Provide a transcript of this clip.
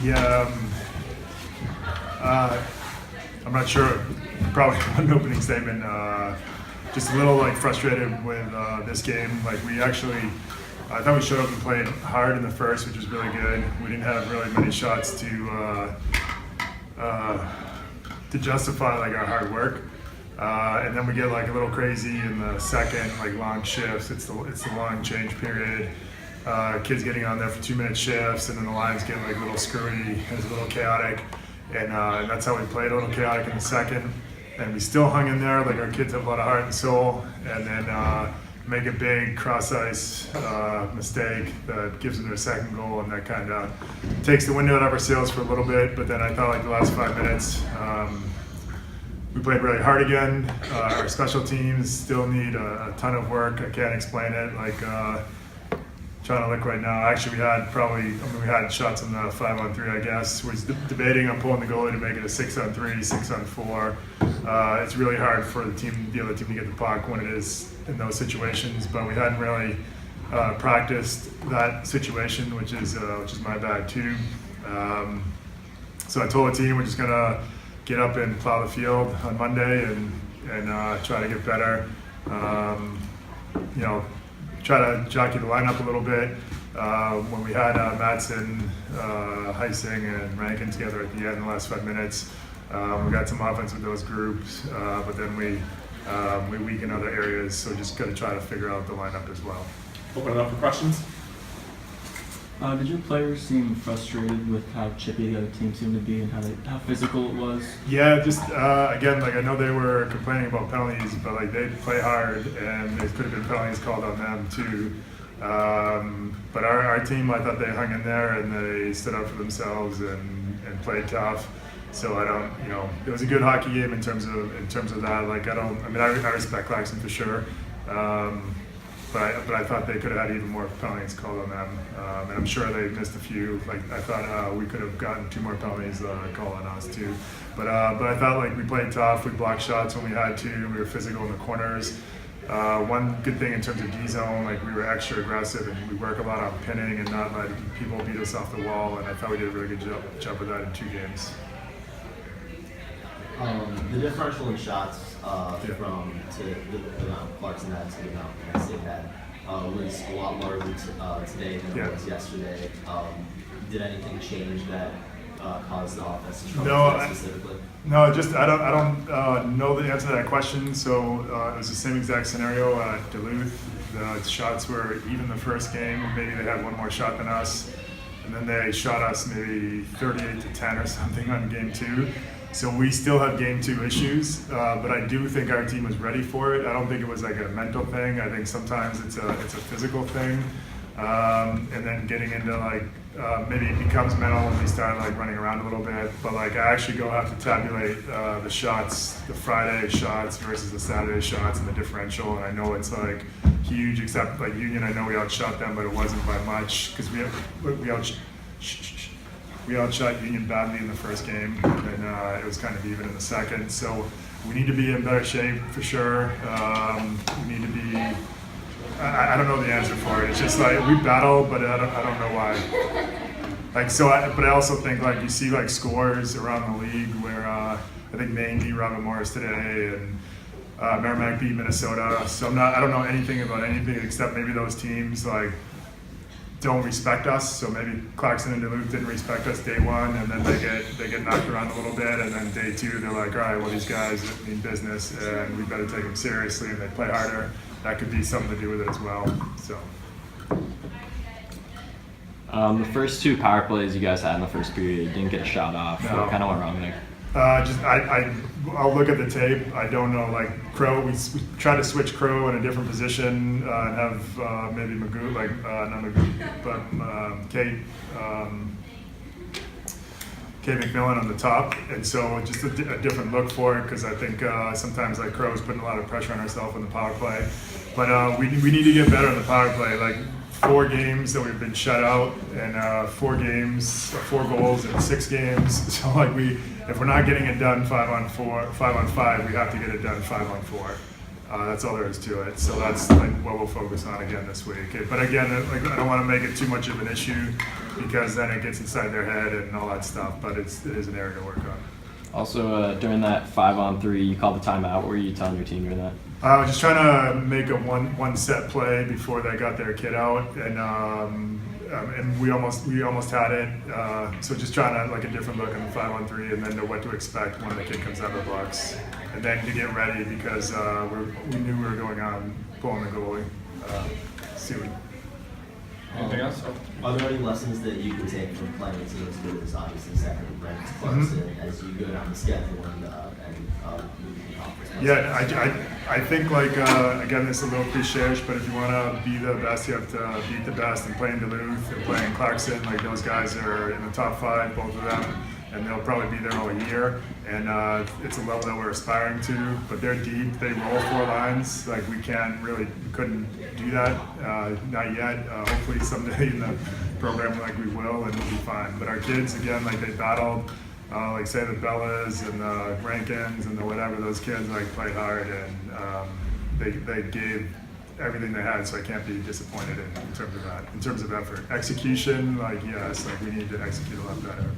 Yeah, I'm not sure. Probably one opening statement. Just a little frustrated with this game. I thought we showed up and played hard in the first, which was really good. We didn't have really many shots to justify our hard work. And then we get a little crazy in the second, long shifts. It's the long change period. Kids getting on there for 2-minute shifts, and then the lines get a little screwy. It's a little chaotic, and that's how we played, a little chaotic in the second. And we still hung in there. Our kids have a lot of heart and soul, and then make a big cross ice mistake that gives them their second goal, and that kind of takes the wind out of our sails for a little bit. But then I thought the last 5 minutes. We played really hard again. Our special teams still need a ton of work. I can't explain it. Trying to look right now. Actually, we had shots in the 5-on-3, I guess. We're debating on pulling the goalie to make it a 6-on-3, 6-on-4. It's really hard for the other team to get the puck when it is in those situations. But we hadn't really practiced that situation, which is my bad too. So I told the team we're just gonna get up and plow the field on Monday and try to get better. Try to jockey the lineup a little bit. When we had Madsen, Heising, and Rankin together at the end, the last 5 minutes, we got some offense with those groups, but then we weaken other areas, so just got to try to figure out the lineup as well. Open it up for questions. Did your players seem frustrated with how chippy the other team seemed to be and how physical it was? Yeah, just again, I know they were complaining about penalties, but they play hard, and there could have been penalties called on them too. But our team, I thought they hung in there and they stood up for themselves and played tough. So it was a good hockey game in terms of that. I respect Clarkson for sure. But I thought they could have had even more penalties called on them, and I'm sure they missed a few. I thought we could have gotten 2 more penalties called on us too. But I thought we played tough. We blocked shots when we had to. We were physical in the corners. One good thing in terms of D zone, we were extra aggressive and we work a lot on pinning and not letting people beat us off the wall. And I thought we did a really good job of that in 2 games. The differential in shots from the Clarkson had to the amount Penn State had was a lot larger today than it was yesterday. Did anything change that caused the offense to struggle specifically? No, just I don't know the answer to that question. So it was the same exact scenario at Duluth. The shots were even the first game. Maybe they had one more shot than us, and then they shot us maybe 38-10 or something on game 2. So we still have game 2 issues, but I do think our team was ready for it. I don't think it was a mental thing. I think sometimes it's a physical thing, and then getting into maybe it becomes mental when we start running around a little bit. But I actually have to tabulate the shots, the Friday shots versus the Saturday shots, and the differential. And I know it's huge, except Union. I know we outshot them, but it wasn't by much because we outshot Union badly in the first game, and it was kind of even in the second. So we need to be in better shape for sure. We need to be. I don't know the answer for it. It's just we battle, but I don't know why. But I also think you see scores around the league where I think Maine beat Robert Morris today, and Merrimack beat Minnesota. So I don't know anything about anything except maybe those teams don't respect us. So maybe Clarkson and Duluth didn't respect us day 1, and then they get knocked around a little bit, and then day 2 they're all right, well, these guys mean business and we better take them seriously, and they play harder. That could be something to do with it as well. So the first 2 power plays you guys had in the first period didn't get a shot off. No. What kind of went wrong there? I'll look at the tape. I don't know. Crow, we tried to switch Crow in a different position and have maybe Magoo, not Magoo, but Kate McMillan on the top, and so just a different look for it because I think sometimes Crow's putting a lot of pressure on herself in the power play, but we need to get better in the power play. 4 games that we've been shut out, and 4 goals in 6 games. So if we're not getting it done 5-on-4, 5-on-5, we have to get it done 5-on-4. That's all there is to it. So that's like what we'll focus on again this week. But again, like, I don't want to make it too much of an issue because then it gets inside their head and all that stuff. But it is an area to work on. Also, during that 5-on-3, you called the timeout. What were you telling your team during that? I was just trying to make a one set play before they got their kid out, and we almost had it. So just trying to like a different look on the 5-on-3, and then know what to expect when the kid comes out of the box, and then to get ready because we knew we were going on pulling the goalie soon. Anything else? Are there any lessons that you can take from playing a team as good as obviously second ranked Clarkson as you go down the schedule and move to the conference? Yeah, I think like again, this is a little cliche, but if you want to be the best, you have to beat the best. And playing Duluth and playing Clarkson, like those guys are in the top 5, both of them, and they'll probably be there all year. And it's a level that we're aspiring to, but they're deep. They roll 4 lines. Like we couldn't do that, not yet. Hopefully someday in the program, like we will, and we'll be fine. But our kids, again, like they battled. Like say the Bellas and the Rankins and the whatever, those kids like played hard and they gave everything they had, so I can't be disappointed in terms of that. In terms of effort, execution, like yes, like we need to execute a lot better.